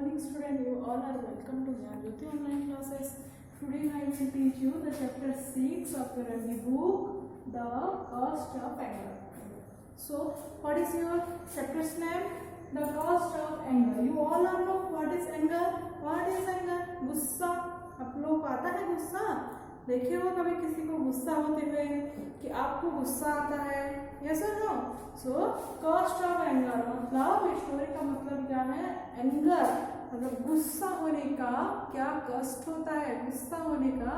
morning student, you all are welcome to Jyoti online classes. Today I will teach you the chapter 6 of your MD book, The Cost of Anger. So what is your chapter's name? The Cost of Anger. You all know what is anger? What is anger? गुस्सा. आप लोग को आता है गुस्सा? देखे हो कभी किसी को गुस्सा होते हुए कि आपको गुस्सा आता है? यस और no? So cost of anger मतलब स्टोरी का मतलब क्या है? एंगर मतलब गुस्सा होने का क्या कष्ट होता है, गुस्सा होने का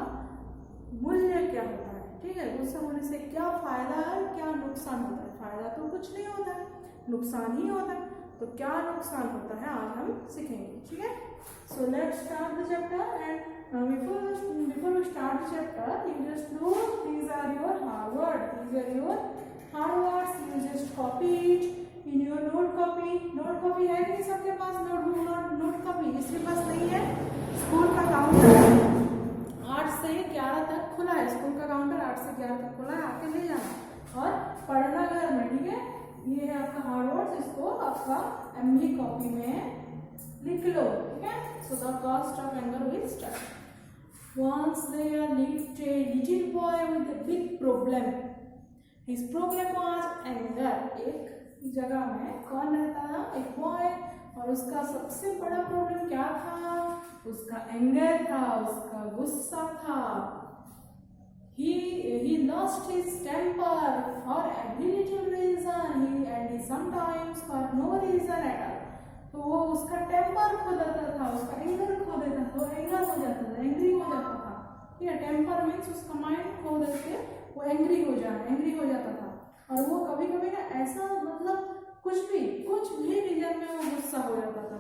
मूल्य क्या होता है. ठीक है, गुस्सा होने से क्या फायदा है, क्या नुकसान होता है. फायदा तो कुछ नहीं होता है, नुकसान ही होता है. तो क्या नुकसान होता है आज हम सीखेंगे. ठीक है, so let's start the chapter. And before we start the chapter, you just know these are your hard words. These are your hard words. You just copy it in your note copy. Note copy है कि सबके पास? Note copy जिसके पास नहीं है, school का counter 8 से 11 तक खुला है. स्कूल का काउंटर 8 से 11 तक खुला है, आके ले जाना और पढ़ना घर में. ठीक है, ये है आपका हार्ड वर्ड्स. इसको आपका एमबी कॉपी में लिख लो. ठीक है, so the cost of anger will start. Once there lived a little boy with a big problem. His problem was anger. एक जगह में कौन रहता था? एक बॉय. और उसका सबसे बड़ा प्रॉब्लम क्या था? उसका एंगर था, उसका गुस्सा था. He lost his temper for every little reason. He sometimes for no reason at all. तो वो उसका टेम्पर खो देता था, उसका एंगर खो देता था, वो एंगर हो जाता था, एंग्री हो जाता था. ठीक है, टेम्पर मीन्स उसका माइंड खो देके वो एंग्री हो जाता था. और वो कभी कभी ना ऐसा मतलब कुछ भी रीजन में वो गुस्सा हो जाता था,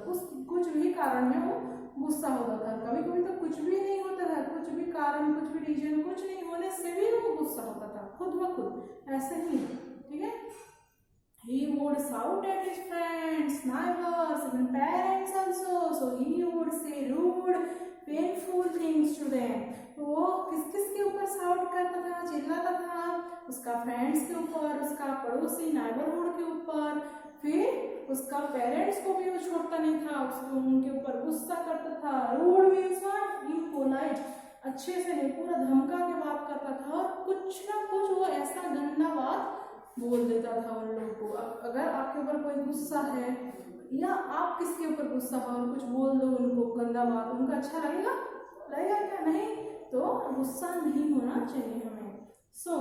कुछ भी कारण में वो गुस्सा होता था. कभी कभी तो कुछ भी नहीं होता था, कुछ भी कारण, कुछ भी रीजन, कुछ नहीं होने से भी वो गुस्सा होता था खुद ब खुद, ऐसे ही. ठीक है, he would shout at his friends, neighbors, even parents also. So he would say rude, painful things to them. तो वो किसके ऊपर शाउट करता था, चिल्लाता था? उसका फ्रेंड्स के ऊपर, उसका पड़ोसी नाइबरहुड के ऊपर, फिर उसका पेरेंट्स को भी वो छोड़ता नहीं था, उसको उनके ऊपर गुस्सा करता था. Rude means what? इम्पोलाइट. अच्छे से नहीं, पूरा धमका के बात करता था और कुछ ना कुछ वो ऐसा गंदा बात बोल देता था उन लोगों को. अगर आपके ऊपर कोई गुस्सा है या आप किसके ऊपर गुस्सा हो और कुछ बोल दो उनको गंदा बात, उनका अच्छा लगेगा क्या? नहीं. तो गुस्सा नहीं होना चाहिए हमें. सो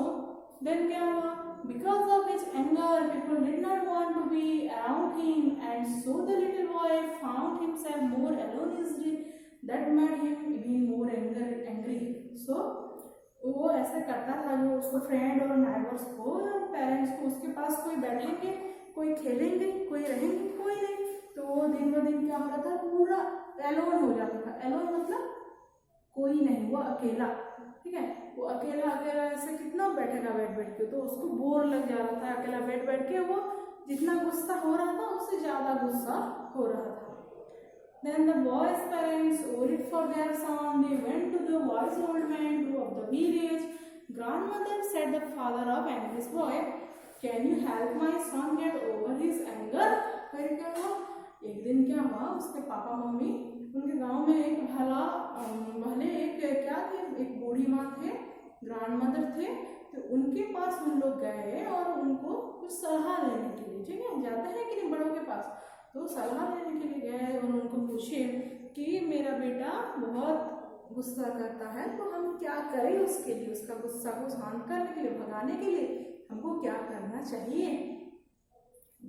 देन क्या हुआ? Because of his anger people did not want to be around him and so the little boy found himself more alone easily. That made him even more angry. So वो ऐसा करता था, जो उसको फ्रेंड और neighbours को, parents को, उसके पास कोई बैठेंगे, कोई खेलेंगे, कोई रहेंगे, कोई नहीं. तो वो दिन ब दिन क्या हो रहा था? पूरा एलोन हो जाता था. एलोन मतलब कोई नहीं, वो अकेला. ठीक है, वो अकेला ऐसे कितना बैठेगा बैठ के, तो उसको बोर लग जा रहा था. अकेला बैठ के वो जितना गुस्सा हो रहा था उससे ज्यादा गुस्सा हो रहा था. Then the boy's parents worried for their son. They went to the wise old man of the village. Grandmother said the father of anger's boy, "Can you help my son get over his anger?" फिर क्या हुआ? एक दिन क्या हुआ? उसके papa mummy उनके गांव में एक भले एक क्या थे, एक बूढ़ी माँ थे, ग्रैंड मदर थे. तो उनके पास उन लोग गए और उनको कुछ सलाह लेने के लिए. ठीक है, जाते हैं कि नहीं बड़ों के पास, तो सलाह लेने के लिए गए और उनको पूछे कि मेरा बेटा बहुत गुस्सा करता है, तो हम क्या करें उसके लिए, उसका गुस्सा को शांत करने के लिए, भगाने के लिए हमको क्या करना चाहिए.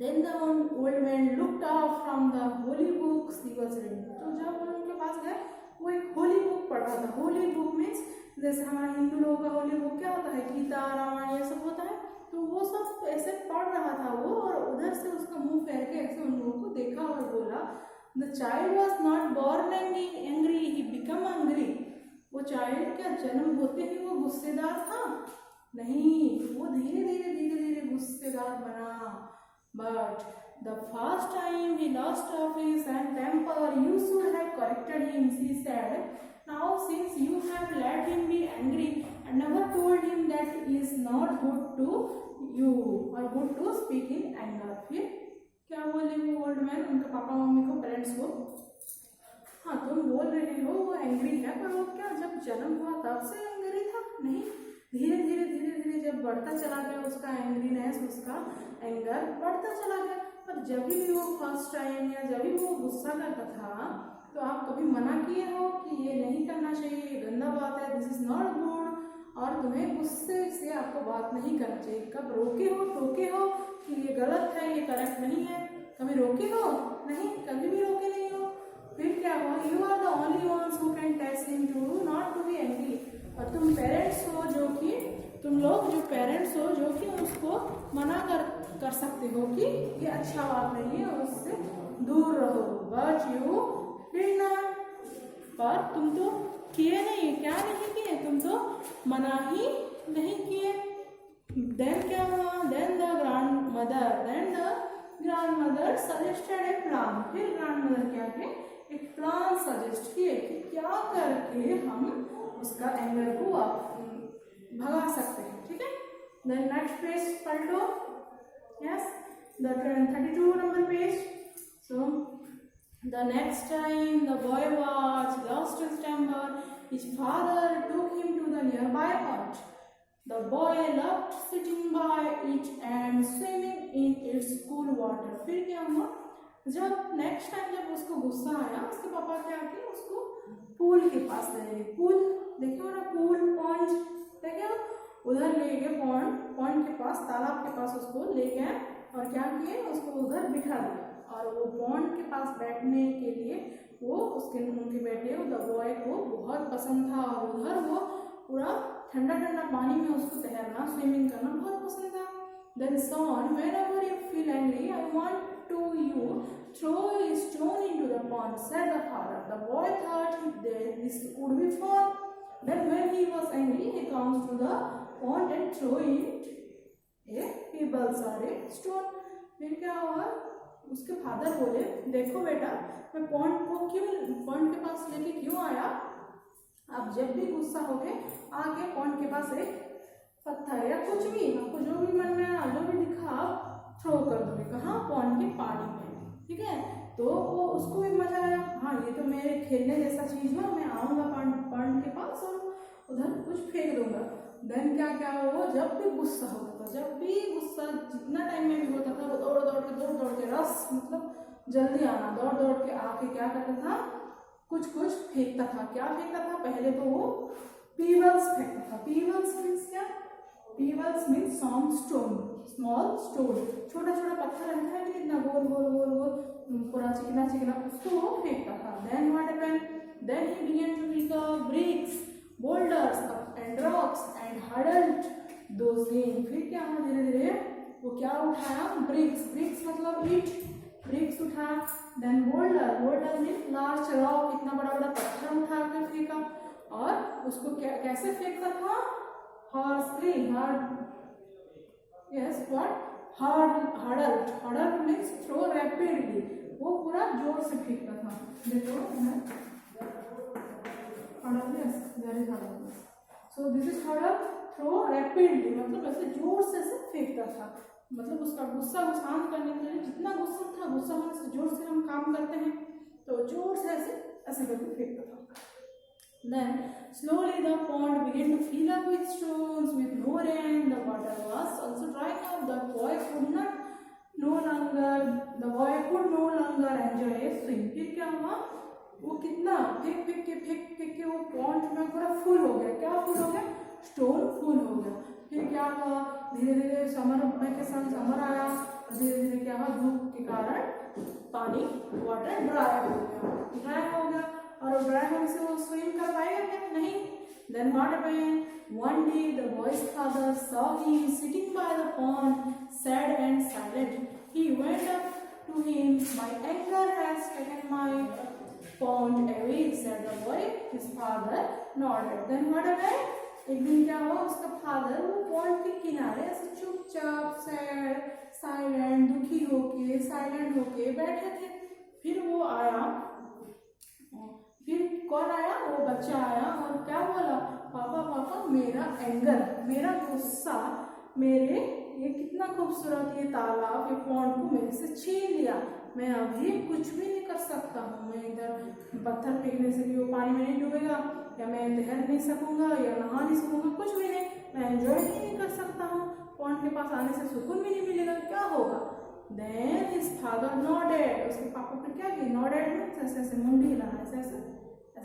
Then the old man looked up from the holy books he was reading. तो जब उनके पास गए, वो एक होली बुक पढ़ रहा था. होली बुक मीन्स जैसे हमारे हिंदू लोगों का होली बुक क्या होता है, गीता, रामायण, ये सब होता है. तो वो सब ऐसे पढ़ रहा था वो, और उधर से उसका मुंह फेर के ऐसे उन लोगों को देखा और बोला, the child was not born angry, he become angry. वो चाइल्ड क्या जन्म होते ही वो गुस्सेदार था? नहीं, वो धीरे धीरे गुस्सेदार बना. But the first time he lost of his temper, you should have corrected him, she said. Now since you have let him be angry and never told him that it is not good to you or good to speak in anger. फिर क्या बोले वो old man उनके papa mummy को, parents को, जन्म हुआ तब से एंग्री था? नहीं, धीरे धीरे धीरे धीरे जब बढ़ता चला गया उसका एंग्रीनेस, उसका एंगर बढ़ता चला गया। पर जब भी वो फर्स्ट टाइम या जब भी वो गुस्सा करता था तो आप कभी मना किए हो कि ये नहीं करना चाहिए, ये गंदा बात है, दिस इज नॉट गुड, और तुम्हें गुस्से से आपको बात नहीं करना चाहिए? कब रोके हो, टोके हो कि ये गलत है, ये करेक्ट नहीं है? कभी रोके हो? नहीं, कभी भी रोके नहीं हो। फिर क्या हुआ? You are the only ones who can test him to not to be angry. और तुम पेरेंट्स हो जो कि, तुम लोग जो पेरेंट्स हो जो कि उसको मना कर सकते हो कि ये अच्छा बात नहीं है, उससे दूर रहो। बट यू डिड नॉट, पर तुम तो किए नहीं। क्या नहीं किए? तुम तो मना ही नहीं किए। देन क्या हुआ? Then the grandmother suggested a plan. फिर ग्रैंडमदर क्या किए? एक प्लान सजेस्ट किए कि क्या करके हम उसका एंगर को भगा सकते हैं। ठीक है, देन नेक्स्ट पेज पढ़ लो। Yes, the 32 number page. So the next time the boy was lost his temper, his father took him to the nearby pond. The boy loved sitting by it and swimming in its cool water. फिर क्या हुआ? जब next time जब उसको गुस्सा आया, उसके पापा क्या किए? उसको पूल के पास ले गए। पूल देखे हो ना, पूल, पॉन्ड देखे हो? उधर ले गए, पॉन्ड के पास, तालाब के पास उसको ले गए और क्या किए? उसको उधर बिठा दिया। और वो पॉन्ड के पास बैठने के लिए वो उनके बेटे द बॉय को बहुत पसंद था, और उधर वो पूरा ठंडा ठंडा पानी में उसको तैरना, स्विमिंग करना बहुत पसंद था। Then son, whenever you feel angry, I want to you throw a stone into the pond, said the father. The boy thought this would be fun. Then when he was angry, he comes to the pond and throw in a pebbles or a stone. फिर क्या हुआ? उसके father बोले, देखो बेटा, मैं pond के पास लेके क्यों आया? आप जब भी गुस्सा होगे आके पॉन्ड के पास एक पत्थर या कुछ भी, आपको जो भी मन में आया, जो भी दिखा, आप थ्रो कर दोगे। कहाँ? पॉन्ड के पानी में। ठीक है, तो वो उसको भी मजा आया, हाँ ये तो मेरे खेलने जैसा चीज है, मैं आऊँगा पॉन्ड के पास और उधर कुछ फेंक दूंगा। देन क्या क्या हुआ? जब भी गुस्सा होता था, जब भी गुस्सा जितना टाइम में भी होता था, वो दौड़ दौड़ के रस मतलब जल्दी आना, दौड़ दौड़ के आके क्या करता था? कुछ फेंकता था। क्या फेंकता था? पहले तो वो पीबल्स फेंकता था। पीबल्स मीन्स क्या? पीबल्स मीन्स स्मॉल स्टोन, छोटा छोटा पत्थर रहता है कितना गोल गोल गोल गोल, पूरा चिकना चिकना, उसको वो फेंकता था। Then what happened? Then he began to pick up bricks, boulders and rocks and huddled those in. फिर क्या हुआ? धीरे धीरे वो क्या उठाया? ब्रिक्स मतलब ईट, ब्रिक्स उठाया। Then boulder mean large rock, इतना बड़ा बड़ा पत्थर उठा कर फेंका। और उसको कैसे फेंकता था? हडल मीन्स थ्रो रैपिडली, वो पूरा जोर से फेंकता था। देखो so this is huddle, throw rapidly, मतलब ऐसे जोर से फेंकता था। मतलब उसका गुस्सा को शांत करने के लिए, जितना गुस्सा था, गुस्सा होने से जोर से हम काम करते हैं, तो जोर से ऐसे करके फेंकता था। Then slowly the pond began to fill up with stones with no rain. The water was also drying up. The boy could no longer enjoy a swim. फिर क्या हुआ? वो कितना फेंक के वो पॉन्ड में पूरा फुल हो गया। क्या फुल हो गया? स्टोन फुल हो गया। फिर क्या हुआ? धीरे धीरे समर आया, धीरे धीरे क्या हुआ? धूप के कारण पानी, वाटर ड्राई हो गया। और ड्राई होने से वो स्विम कर पाएगा क्या? नहीं। Then what happened? One day the boy's father saw him sitting by the pond, sad and silent. He went up to him. My anger has taken my pond away, said the boy. His father nodded. Then what happened? एक दिन क्या हुआ? उसका father वो pond के किनारे ऐसे चुपचाप, सैड, साइलेंट, दुखी होके, साइलेंट होके बैठे थे। फिर वो आया, फिर कौन आया? वो बच्चा आया और क्या बोला? पापा मेरा एंगर, मेरा गुस्सा, मेरे ये कितना खूबसूरत ये तालाब, ये पॉन्ड को मेरे से छीन लिया। मैं अभी कुछ भी नहीं कर सकता हूँ, मैं इधर पत्थर फेंकने से भी वो पानी में नहीं डूबेगा, या मैं तैर नहीं सकूंगा, या नहा नहीं सकूंगा, कुछ भी नहीं, मैं एंजॉय ही नहीं कर सकता हूँ, पॉन्ड के पास आने से सुकून भी नहीं मिलेगा, क्या होगा? देन हिज फादर नॉडेड, उसके पापा फिर क्या किए? नॉडेड मीन्स ऐसे ऐसे मुंडी हिलाना, ऐसे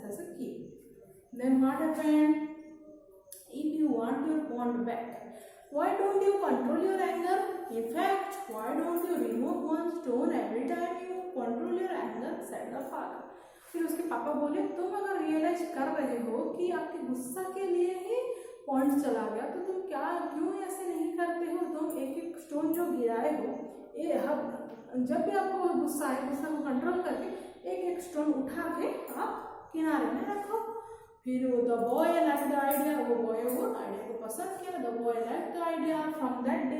ऐसे किए। Then what happened? If you want your pond back, why don't you control your anger? In fact, why don't you remove one stone every time you control your anger? Said the father. फिर उसके पापा बोले, तुम अगर realise कर रहे हो कि आपके गुस्सा के लिए ही पॉन्ड चला गया, तो तुम क्यों ऐसे नहीं करते हो? तुम एक एक स्टोन जो गिराए हो, जब भी आपको गुस्सा आए, गुस्सा को कंट्रोल करके एक एक स्टोन उठा के आप किनारे में रखो। फिर वो the boy like the idea, वो बॉय वो आइडिया को पसंद किया। The boy like the idea. From that day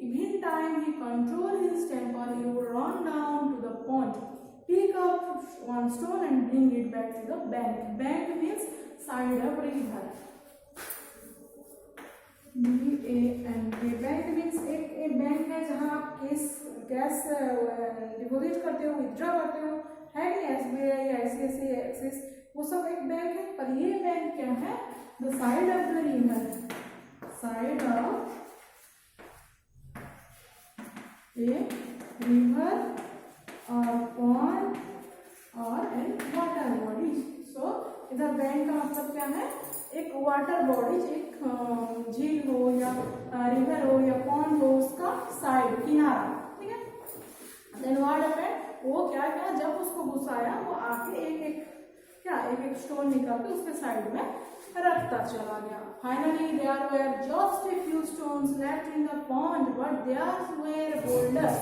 even time he control his temper, he would run down to the pond, pick up one stone and bring it back to the bank. Bank means side of river. B-A-N-K. Bank means एक bank है जहाँ आप cash deposit करते हो, withdraw करते हो, है कि SBI, ICICI, एक्सिस, वो सब एक बैंक है। पर ये बैंक क्या है? The side of the river, side of a river और पॉन्ड और एन वाटर बॉडी। सो इधर बैंक का मतलब क्या है? एक वाटर बॉडी, एक झील हो या रिवर हो या पॉन्ड हो, उसका साइड, किनारा, ठीक है। Then what happened? वो क्या क्या, जब उसको गुस्सा आया वो आके एक एक स्टोन निकाल के उसके साइड में रखता चला गया। Finally there were just a few stones left in the pond, but there were boulders.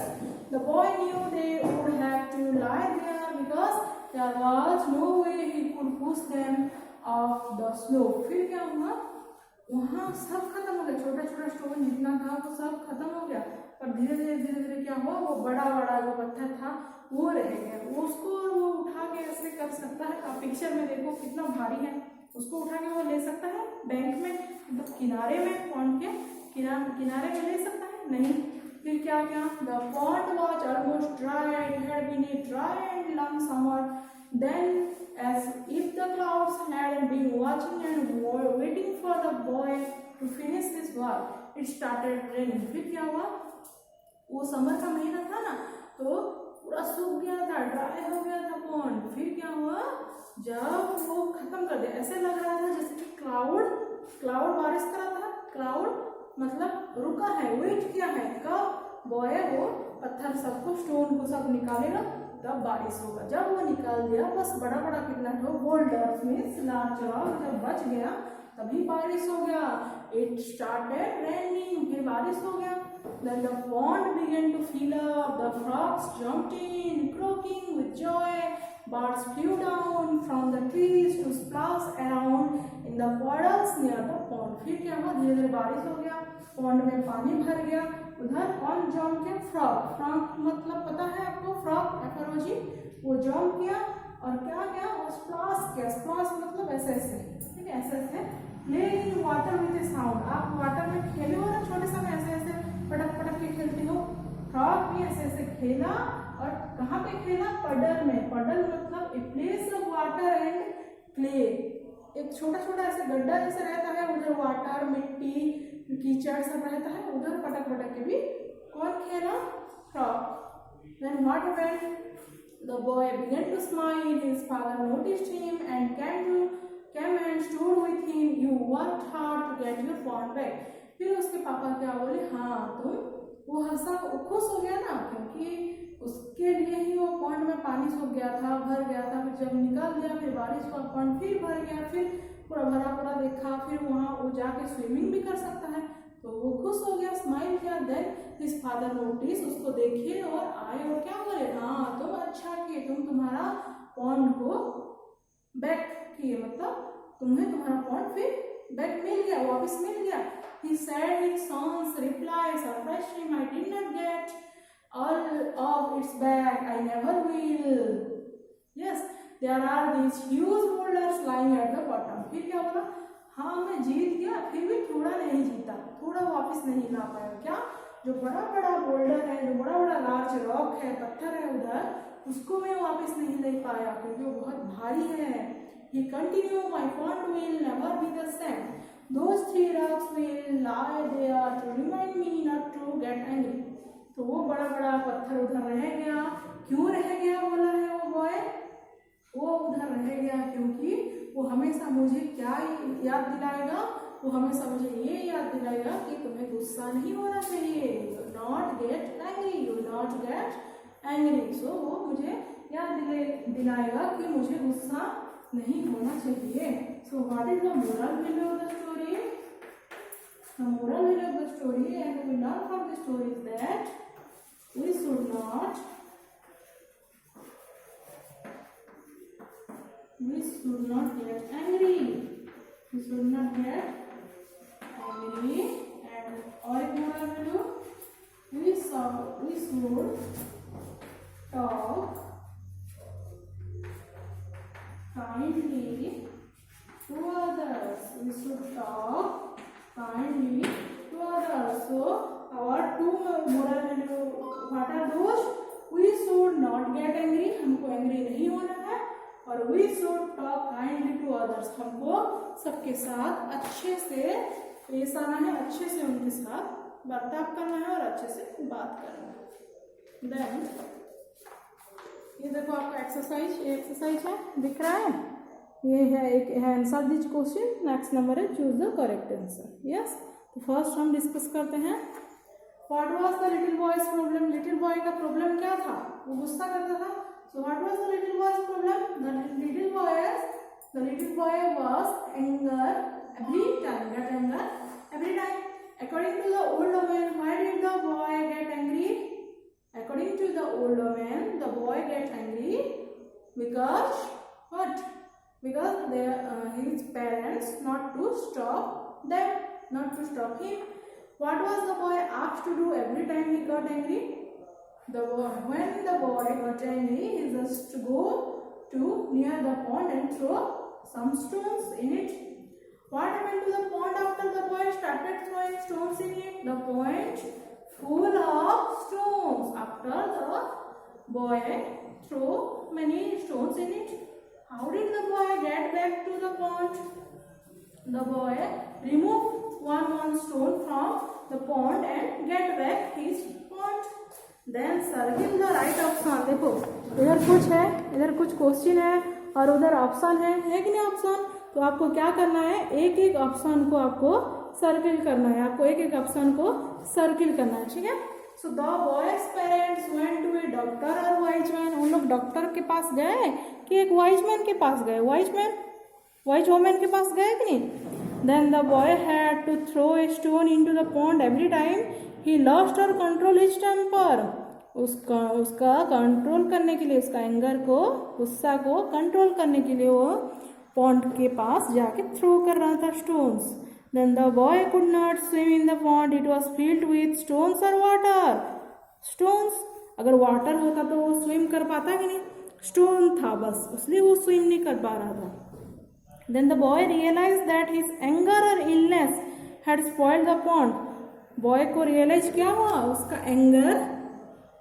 The boy knew they would have to lie there because there was no way he could push them off the slope. फिर क्या हुआ? वहाँ सब खत्म हो गया, छोटा छोटा स्टोन जितना था वो सब खत्म हो गया। पर धीरे धीरे क्या हुआ? वो बड़ा बड़ा जो पत्थर था वो रह गया। वो उसको वो उठा के ऐसे कर सकता है। आप पिक्चर में देखो कितना भारी है, उसको उठा के वो ले सकता है बैंक में, मतलब किनारे में, पॉन्ड के किनारे में ले सकता है? नहीं। फिर क्या क्या? The pond was almost dry, it had been a dry and long summer. Then as if the clouds had been watching and waiting for the boy to finish his work, it started raining. फिर क्या हुआ? वो summer का महीना था ना, तो पूरा सूख गया था, ड्राई हो गया था पॉन्ड। फिर क्या हुआ? जब वो खत्म कर दिया, ऐसे लग रहा था जैसे कि क्लाउड बारिश कर रहा था। क्लाउड मतलब रुका है, वेट किया है, कब बॉय वो पत्थर सबको, स्टोन को सब निकालेगा तब बारिश होगा। जब वो निकाल दिया, बस बड़ा बड़ा कितना था, बोल्डर्स मीन्स लार्ज रॉक, जब बच गया तभी बारिश हो गया। इट स्टार्टेड रेनिंग, फिर बारिश हो गया। Then the pond began to fill up. The frogs jumped in, croaking with joy. Birds flew down from the trees to splash around in the puddles near the pond. फिर क्या हुआ? धीरे धीरे बारिश हो गया, पॉन्ड में पानी भर गया। उधर कौन जंप किया? फ्रॉग मतलब पता है आपको? फ्रॉग एफरोजी, वो जंप किया और क्या किया? वो स्प्लैश किया। स्प्लैश मतलब ऐसे ऐसे, ठीक है, ऐसे ऐसे play in water with A sound. आप वाटर में खेले हो ना छोटे समय, ऐसे ऐसे पटक पटक के खेलते हो। फ्रॉग भी ऐसे ऐसे खेला, और कहाँ पे खेला? पडल में। पडल मतलब a place of water and clay, एक छोटा छोटा ऐसे गड्ढा जैसे रहता है, उधर वाटर, मिट्टी, कीचड़ सब रहता है, उधर पटक पटक के भी कौन खेला? Frog. Then what happened? The boy began to smile. His father noticed him and came and stood with him. You worked hard to get your pond back. फिर उसके पापा क्या बोले? हाँ, तुम, वो हंसा, खुश हो गया ना, क्योंकि उसके लिए ही वो पॉन्ड में पानी सूख गया था, भर गया था। फिर जब निकल गया, फिर बारिश हुआ, पॉन्ड फिर भर गया, फिर पूरा भरा पूरा देखा, फिर वहाँ वो जाके स्विमिंग भी कर सकता है, तो वो खुश हो गया, स्माइल किया। देन हिज फादर नोटिस, उसको देखे और आए और क्या बोले? हाँ, तुम अच्छा किए, तुम तुम्हारा पॉन्ड को बैक किए, मतलब तुम्हें तुम्हारा पॉन्ड फिर बैक मिल गया, वापस मिल गया। He said his son's reply surprised him. I did not get all of its back. I never will. Yes, there are these huge boulders lying at the bottom. फिर क्या बोला? हाँ, मैं जीत गया, फिर भी थोड़ा नहीं जीता, थोड़ा वापस नहीं ला पाया। क्या? जो बड़ा बड़ा बोल्डर है, जो बड़ा बड़ा लार्ज रॉक है, पत्थर है उधर, उसको मैं वापस नहीं ले पाया क्योंकि वो बहुत भारी है। He continued, my pond will never be the same. Those 3 rocks will lie there to remind me not to get angry. तो वो बड़ा बड़ा पत्थर उधर रह गया। क्यों रह गया बोला है वो बॉय? वो उधर रह गया क्योंकि वो हमेशा मुझे क्या याद दिलाएगा? वो हमेशा मुझे ये याद दिलाएगा कि तुम्हें गुस्सा नहीं होना चाहिए। Not get angry, you not get angry. So वो मुझे याद दिलाएगा कि मुझे गुस्सा नहीं होना चाहिए। So what is the moral value of the story? The moral value of the story and we learn from the story is that we should not get angry. We should not get angry. And और एक moral value, we should talk kindly to others. We should talk kindly to others. So our 2 moral value, what are those? We should not get angry, हमको angry नहीं होना है, और we should talk kindly to others, हमको सबके साथ अच्छे से पेश आना है, अच्छे से उनके साथ बर्ताव करना है और अच्छे से बात करना है। देन ये देखो आपका एक्सरसाइज है, दिख रहा है? ये है एक answer this question. Next number है choose the correct answer. Yes, तो फर्स्ट हम डिस्कस करते हैं what was the little boy's problem. Little boy का प्रॉब्लम क्या था? वो गुस्सा करता था। So what was the little boy's problem? The little boy was anger every time, get anger every time. According to the old man, why did the boy get angry? According to the older man, the boy get angry because what? Because his parents not to stop them, not to stop him. What was the boy asked to do every time he got angry? When the boy got angry, he just go to near the pond and throw some stones in it. What happened to the pond after the boy started throwing stones in it? The pond full of stones after the boy threw many stones in it. How did the boy get back to the pond? The boy removed one stone from the pond and get back his pond. Then circle the right option. देखो इधर कुछ है, इधर कुछ question है और उधर option है कि नहीं ऑप्शन? तो आपको क्या करना है, एक एक ऑप्शन को आपको सर्किल करना है, आपको एक एक ऑप्शन को सर्किल करना है, ठीक है? So the boys parents went to a doctor और वाइज मैन। उन लोग डॉक्टर के पास गए कि एक वाइज मैन के पास गए? वाइज वोमैन के पास गए कि नहीं? Then the boy had to throw a stone into the pond every time he lost और कंट्रोल हिज टेम्पर। उसका कंट्रोल करने के लिए, उसका एंगर को, गुस्सा को कंट्रोल करने के लिए वो पॉन्ड के पास जाके थ्रो कर रहा था stones. Then the boy could not swim in the pond. It was filled with stones or water. Stones, अगर वाटर होता तो वो स्विम कर पाता कि नहीं? स्टोन था बस, इसलिए वो स्विम नहीं कर पा रहा था। Then the boy realized that his anger or illness had spoiled the pond. Boy को रियलाइज क्या हुआ? उसका एंगर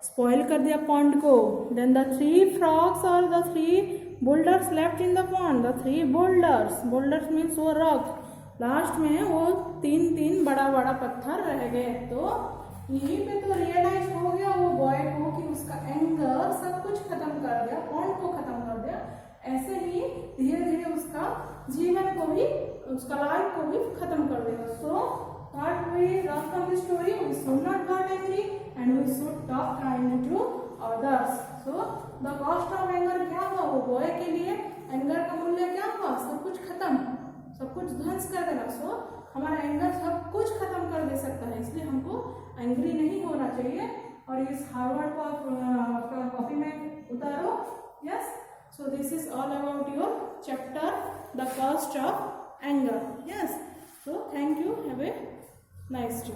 स्पॉइल कर दिया पॉन्ड को। Then the 3 frogs or the 3 boulders left in the pond. The 3 boulders means वो rock. Last में वो 3 बड़ा बड़ा पत्थर रह गए। तो यहीं पे तो रियलाइज हो गया वो बॉय को कि उसका एंगर सब कुछ खत्म कर दिया, पॉन्ड को खत्म कर दिया। ऐसे ही धीरे धीरे उसका जीवन को भी, उसका लाइफ को भी खत्म कर देगा। So what we learn from this story, we should not get angry and we should talk kindly to others. So the cost of anger क्या हुआ? वो बॉय के लिए एंगर का मूल्य क्या हुआ? सब कुछ खत्म, सब कुछ ध्वंस कर देना। सो हमारा एंगर सब कुछ खत्म कर दे सकता है, इसलिए हमको एंग्री नहीं होना चाहिए। और इस हार्वर्ड को आप कॉपी में उतारो। Yes, so this is all about your chapter the cost of anger. Yes, so thank you, have a nice day.